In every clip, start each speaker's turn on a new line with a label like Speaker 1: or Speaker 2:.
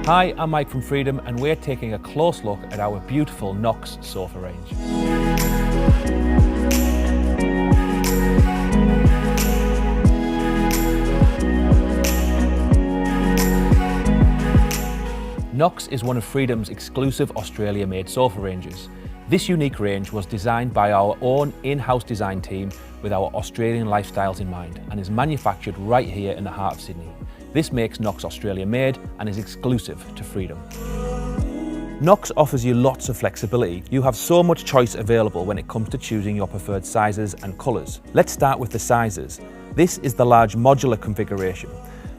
Speaker 1: Hi, I'm Mike from Freedom and we're taking a close look at our beautiful Knox sofa range. Knox is one of Freedom's exclusive Australia-made sofa ranges. This unique range was designed by our own in-house design team with our Australian lifestyles in mind and is manufactured right here in the heart of Sydney. This makes Knox Australia-made and is exclusive to Freedom. Knox offers you lots of flexibility. You have so much choice available when it comes to choosing your preferred sizes and colours. Let's start with the sizes. This is the large modular configuration.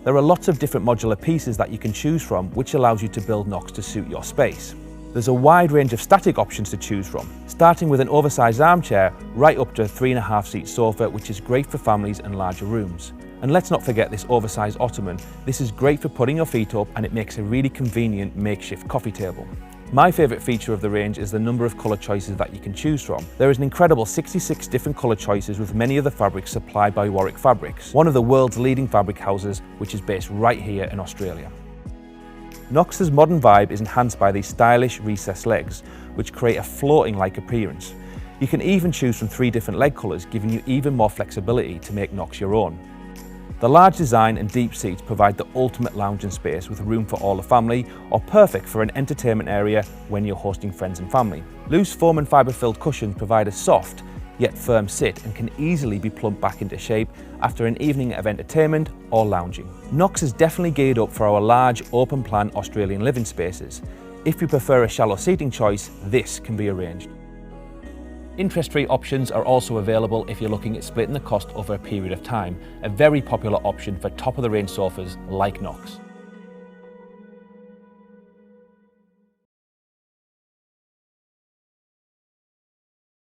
Speaker 1: There are lots of different modular pieces that you can choose from, which allows you to build Knox to suit your space. There's a wide range of static options to choose from, starting with an oversized armchair right up to a 3.5 seat sofa, which is great for families and larger rooms. And let's not forget this oversized Ottoman. This is great for putting your feet up and it makes a really convenient makeshift coffee table. My favourite feature of the range is the number of colour choices that you can choose from. There is an incredible 66 different colour choices with many of the fabrics supplied by Warwick Fabrics, one of the world's leading fabric houses, which is based right here in Australia. Knox's modern vibe is enhanced by these stylish recessed legs, which create a floating-like appearance. You can even choose from 3 different leg colours, giving you even more flexibility to make Knox your own. The large design and deep seats provide the ultimate lounging space with room for all the family, or perfect for an entertainment area when you're hosting friends and family. Loose foam and fibre-filled cushions provide a soft yet firm sit and can easily be plumped back into shape after an evening of entertainment or lounging. Knox is definitely geared up for our large open-plan Australian living spaces. If you prefer a shallow seating choice, this can be arranged. Interest-free options are also available if you're looking at splitting the cost over a period of time, a very popular option for top-of-the-range sofas like Knox.